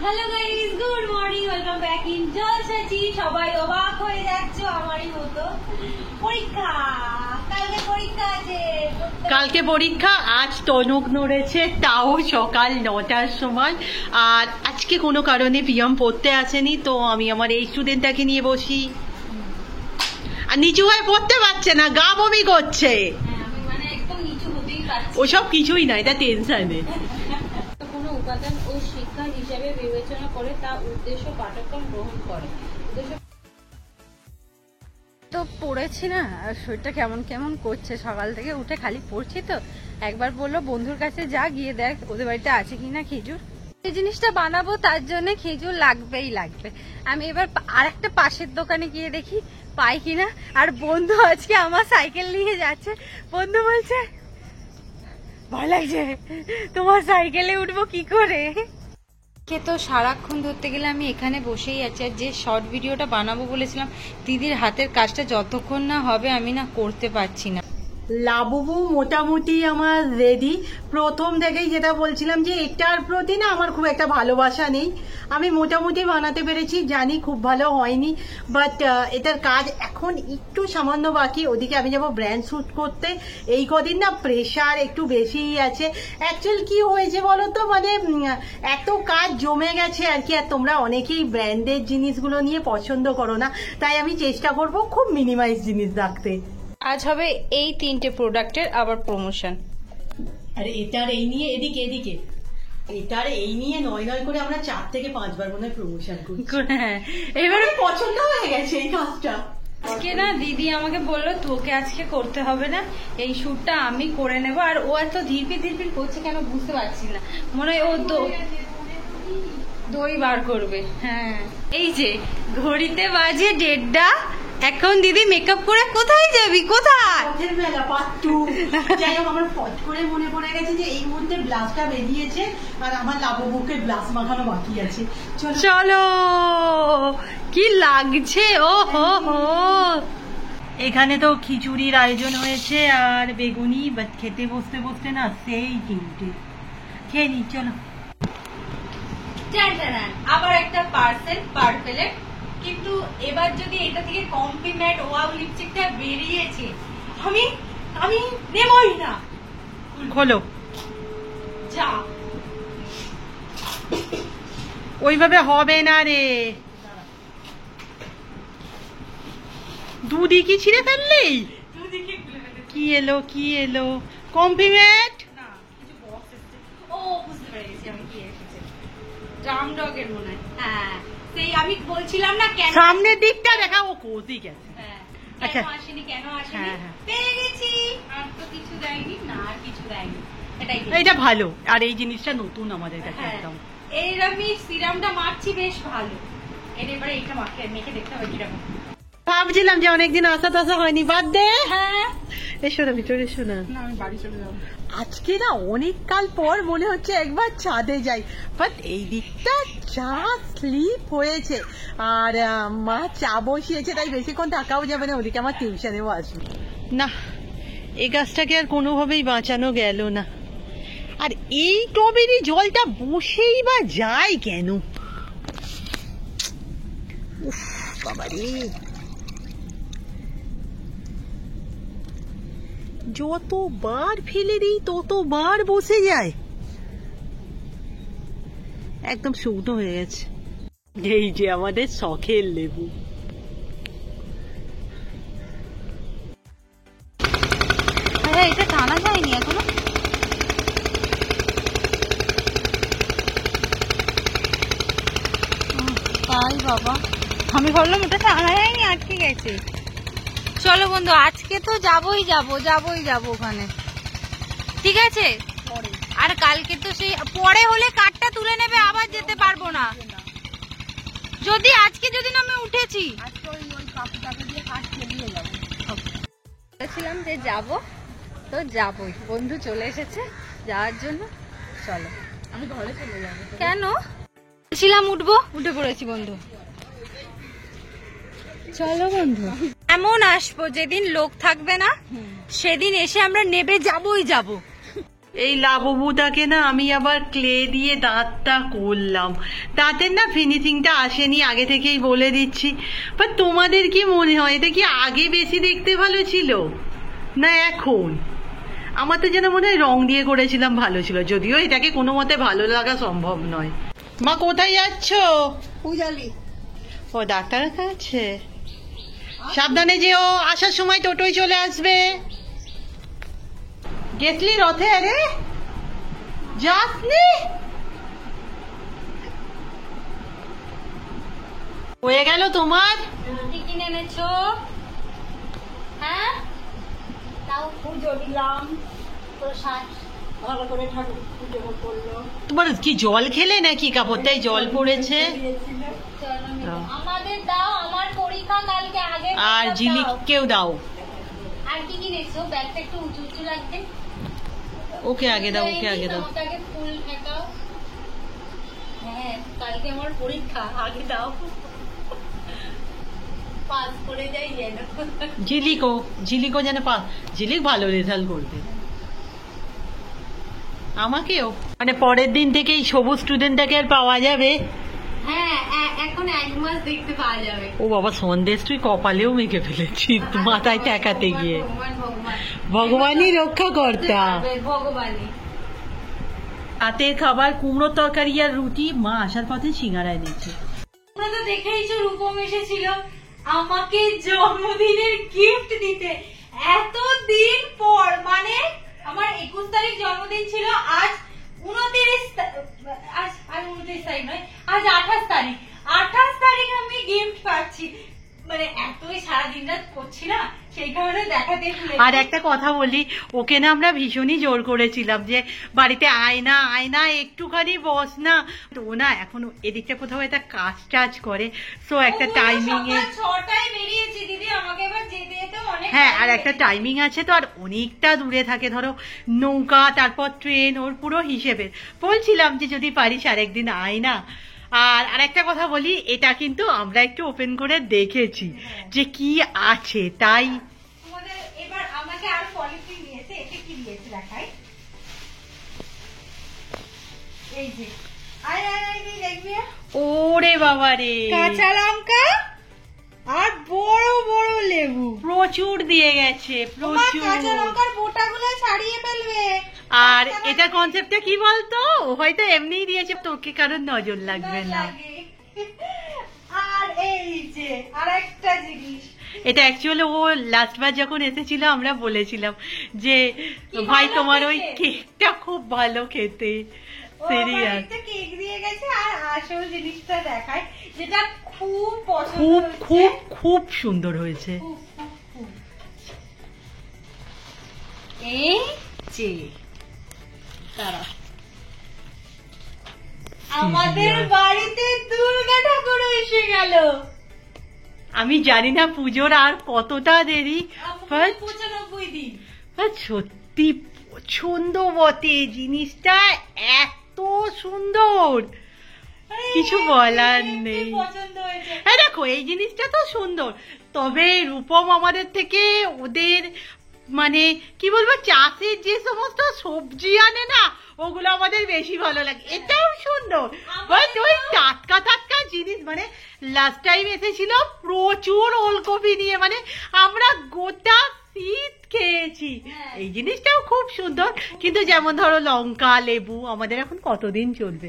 Hello guys, good morning, welcome back in জলসাচি। সবাই অবাক হয়ে যাচ্ছে আমারই মতো। পরীক্ষা, কালকে পরীক্ষা আছে। কালকে পরীক্ষা, আজ টনক নড়েছে, তাও সকাল 9টার সময়। আর আজকে কোনো কারণে পিএম পড়তে আসেনি, তো আমি আমার এই স্টুডেন্টটাকে নিয়ে বসি। আর নিচু হয়ে পড়তে পারছে না, গা বমি করছে। আমি মানে একদম নিচু হতেই পারছি। ওসব কিছুই না, এটা টেনশনে। কোনো উপাদান ও শিক্ষা হিসেবে বিবেচনা করে তা উদ্দেশ্য পাঠ্যক্রম গ্রহণ করে। তো পড়েছি না, আর শরীরটা কেমন কেমন করছে। সকাল থেকে উঠে খালি পড়ছি। তো একবার বললো বন্ধুর কাছে যা, গিয়ে দেখ ওদের বাড়িতে আছে কিনা খেজুর। এই জিনিসটা বানাবো, তার জন্য খেজুর লাগবেই লাগবে। আমি এবার আরেকটা পাশের দোকানে গিয়ে দেখি পাই কিনা। আর বন্ধু আজকে আমার সাইকেল নিয়ে যাচ্ছে। বন্ধু বলছে ভয় লাগছে, তোমার সাইকেলে উঠবো কি করে। তো সারাক্ষণ ধরতে গেলে আমি এখানে বসেই আছি। আর যে শর্ট ভিডিওটা বানাবো বলেছিলাম, দিদির হাতের কাজটা যতক্ষণ না হবে আমি না করতে পারছি না। লাবুবু মোটামুটি আমার রেডি। প্রথম থেকেই যেটা বলছিলাম যে এটার প্রতি না আমার খুব একটা ভালোবাসা নেই। আমি মোটামুটি বানাতে পেরেছি, জানি খুব ভালো হয়নি, বাট এটার কাজ এখন একটু সামান্য বাকি। ওদিকে আমি যাবো ব্র্যান্ড শ্যুট করতে। এই কদিন না প্রেশার একটু বেশিই আছে। অ্যাকচুয়াল কি হয়েছে বলো তো, মানে এত কাজ জমে গেছে আর কি। আর তোমরা অনেকেই ব্র্যান্ডের জিনিসগুলো নিয়ে পছন্দ করো না, তাই আমি চেষ্টা করব খুব মিনিমাইজ জিনিস রাখতে। আজ হবে এই 3টে প্রোডাক্টের আবার প্রমোশন। আর এটার এই নিয়ে এদিকে এদিকে এটার এই নিয়ে নয় করে আমরা 4 থেকে 5 বার মনে হয় প্রমোশন করি। হ্যাঁ, এবারে পছন্দ হয়ে গেছে এই কাজটা। আজকে না দিদি আমাকে বললো তোকে আজকে করতে হবে না, এই শ্যুটটা আমি করে নেব। আর ও এত ধীরপির করছে কেন বুঝতে পারছি না। মনে হয় ও দই বার করবে। হ্যাঁ, এই যে ঘড়িতে বাজে 1:30। এখন দিদি মেকআপ করে কোথায় যাবি? কোথায়? পথের মেলা পার্ট 2। যাই হোক, আমার ফট করে মনে পড়ে গেছে যে এই মুহূর্তে ব্লাশটা বেরিয়েছে আর আমার লাবুবুকে ব্লাশ মাখানো বাকি আছে। চলো, কি লাগছে। ও হো হো, এখানে তো খিচুড়ির আয়োজন হয়েছে আর বেগুনি, বাট খেতে বসতে বসতে না সেই কিনতে খেয়ে নি। চলো, আবার একটা পার্সেল পার্পেলের। কিন্তু এবার যদি এটা থেকে কমপ্লিমেন্ট ওয়াও লিপস্টিকটা বেরিয়েছে, আমি নেবই না। খোলো। যা, ওইভাবে হবে না রে। দুধি কি ছিঁড়ে ফেললি? কি এলো কি এলো? কমপ্লিমেন্ট। ও বুঝতে পেরেছি আমি কি এসেছে। ড্রাম ডগের মনে হয়। হ্যাঁ, সেই আমি বলছিলাম না কেন সামনের দিকটা দেখা, ও কোথায় গেছে। কেন আসেনি কেন আসেনি। পেয়ে গেছি। আর তো কিছু দেয়নি না, আর কিছু দেয়নি। এইটা ভালো, আর এই জিনিসটা নতুন আমাদের কাছে একদম। এই আমি সিরামটা মাখছি বেশ ভালো। এবারে এইটা মেখে দেখতে হবে কিরকম। ভাবছিলাম যে অনেকদিন আসা টাসা হয়নি, বাদ দে। হ্যাঁ, এসো না ভিতরে, এসো না। আমি বাড়ি চলে যাবো। আজকে না অনেক কাল পর মনে হচ্ছে একবার ছাদে যাই, বাট এই দিকটা চা স্লিপ হয়েছে। আর মা চা বসিয়েছে, তাই বেশিক্ষণ থাকাও যাবে না। ওদিকে আমার টিউশনেও আসবে না। এই গাছটাকে আর কোনোভাবেই বাঁচানো গেল না। আর এই টবেরই জলটা বসেই বা যায় কেন? উফ বাবারে, যতবার ফেলে দিই ততবার বসে যায়। একদম শুকনো হয়ে গেছে। এই যে আমাদের শখের লেবু। এটা টানা যায়নি এখনো। তাই বাবা, আমি ভাবলাম ওটা টানা যায়নি, আটকে গেছে। চলো বন্ধু, আজকে তো যাবই যাব ওখানে, ঠিক আছে। আর কালকে তো সেই পরে হলে কাঠটা তুলে নেবে, আবার যেতে পারবো না। যদি আজকে যদি না আমি উঠেছি, বলেছিলাম যে যাবো, তো যাবই। বন্ধু চলে এসেছে যাওয়ার জন্য। চলো, আমি ঘরে চলে যাবো। কেন? বলছিলাম উঠবো, উঠে পড়েছি বন্ধু। চলো বন্ধু, এমন আসবো যেদিন লোক থাকবে না, সেদিন এসে আমরা নেবে যাবই যাব। এই লাববুটাকে না আমি আবার ক্লে দিয়ে দাঁতটা করলাম, দাঁতের না ফিনিশিংটা আসেনি, আগে থেকেই বলে দিচ্ছি। বাট তোমাদের কি মনে হয় এটা কি আগে বেশি দেখতে ভালো ছিল না এখন? আমার তো যেন মনে হয় রং দিয়ে করেছিলাম ভালো ছিল, যদিও এটাকে কোনো মতে ভালো লাগা সম্ভব নয়। মা কোথায় যাচ্ছ? পূজালি। ও ডাক্তার কাছে, সাবধানে যেও, আসার সময় টোটোয় চলে আসবে। গেছলি রথে? আরে যাসনি? হয়ে গেল তোমার? কি কিনে এনেছো? হ্যাঁ, তাও পুজো দিলাম, প্রসাদ ভালো করে ঠাকুর পুজো করলো। তোমার কি জল খেলে নাকি? কাপড়টাই জল পড়েছে। আমাদের দাও, আমার পরীক্ষা কালকে, আগে আর ঝিলিককেও দাও। আর কি কিনেছো? ব্যাগটা একটু উঁচু উঁচু লাগবে। ওকে আগে দাও, ওকে আগে দাও। আমাকে ফুল ঠেকাও। হ্যাঁ, কালকে আমার পরীক্ষা, আগে দাও, পাস করে যাই যেন। ঝিলিকও যেন ঝিলিক ভালো রেজাল্ট করবে। আমাকেও মানে পরের দিন থেকেই সবুজ স্টুডেন্টটাকে আর পাওয়া যাবে। হ্যাঁ, এখন 1 মাস দেখতে পাওয়া যাবে। ও বাবা, সন্দেশ তুই কপালেও মেখে ফেলেছি মাথায় ঠেকাতে গিয়ে। ভগবানই রক্ষা কর্তা। ভগবানই। রাতের খাবার কুমড়োর তরকারি আর রুটি, মা আসার পথে সিঙ্গারা এনেছে। তোমরা তো দেখেইছো রূপম এসেছিল আমাকে জন্মদিনের গিফট দিতে, এতদিন পর। মানে আমার 21 তারিখ জন্মদিন ছিল, আজ 29 আজ 29 তারিখ নয়, আজ 28 তারিখ। 28 তারিখ আমি গিফট পাচ্ছি। মানে এতই সারাদিন রাত করছি না, সেই কারণে দেখাতে ভুলে। আর একটা কথা বলি, ওকে না আমরা ভীষণই জোর করেছিলাম যে বাড়িতে আয় না একটুখানি বস না। ও না এখন এদিকটা কোথাও একটা কাজ টাজ করে, সো একটা টাইমিং এ 6টায় বেরিয়েছি দিদি, আমাকে এবার যেতে যেতে অনেক। হ্যাঁ, আর একটা টাইমিং আছে তো, আর অনেকটা দূরে থাকে, ধরো নৌকা তারপর ট্রেন, ওর পুরো হিসেবে বলছিলাম যে যদি পারিস আরেকদিন আয় না। আর একটা কথা বলি, এটা কিন্তু আমরা একটু ওপেন করে দেখেছি যে কি আছে, তাই তোমাদের এবার আমাকে আর পলিথিন দিয়েছে। এতে কি দিয়েছে দেখাই, এই যে আয় আয় আয় দেখবি, ওরে বাবা রে, কাঁচা লঙ্কা আর বড় বড় লেবু। প্রচুর দিয়ে গেছে, প্রচুর। কাঁচা লঙ্কার বোটাগুলো ছাড়িয়ে ফেলবে। আর এটা কনসেপ্টটা কি বলতো, ও হয়তো এমনিই দিয়েছে, তোকে কারোর নজর লাগবে না। আর এই যে আরেকটা জিনিস, এটা অ্যাকচুয়ালি ও লাস্টবার যখন এসেছিল আমরা বলেছিলাম যে ভাই তোমার ওই কেকটা খুব ভালো খেতে, সিরিয়াস। কেক দিয়ে গেছে। আর আসল জিনিসটা দেখায়, যেটা খুব পছন্দ খুব হয়েছে। খুব খুব সুন্দর হয়েছে। এই যে তারা আমাদের বাড়িতে দুর্গা ঠাকুর এসে গেল। আমি জানি না পুজোর আর কতটা দেরি, বাট 95 দিন। সত্যি পছন্দ বটে, জিনিসটা এত সুন্দর, কিছু বলার নেই। পছন্দ হয়েছে। হ্যাঁ দেখো, এই জিনিসটা তো সুন্দর, তবে রূপম আমাদের থেকে ওদের মানে কি বলবো, চাষের যে সমস্ত সবজি আনে না, ওগুলো আমাদের বেশি ভালো লাগে। এটাও সুন্দর, বাট ওই টাটকা টাটকা জিনিস, মানে লাস্ট টাইম এসেছিল প্রচুর ওলকপি নিয়ে, মানে আমরা গোটা শীত খেয়েছি। এই জিনিসটাও খুব সুন্দর, কিন্তু যেমন ধরো লঙ্কা লেবু আমাদের এখন কতদিন চলবে।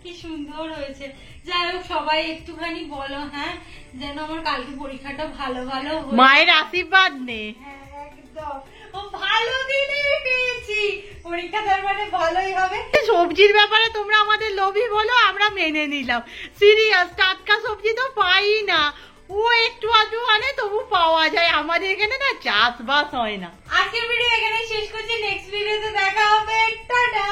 কি সুন্দর হয়েছে। যাই হোক, সবাই একটুখানি বলো, হ্যাঁ, যেন আমার কালকে পরীক্ষাটা ভালো ভালো হয়। মায়ের আশীর্বাদ নে। হ্যাঁ, একদম। ও ভালো দিনেই পেয়েছি, পরীক্ষা তার মানে ভালোই হবে। সবজির ব্যাপারে তোমরা আমাদের লোভী বলো, আমরা মেনে নিলাম। সিরিয়াস, টাটকা সবজি তো পাই না, ও একটু আধটু আনে তবু পাওয়া যায়, আমাদের এখানে না চাষবাস হয় না। আজকের ভিডিও এখানে শেষ করছি, নেক্সট ভিডিওতে দেখা হবে। টাটা।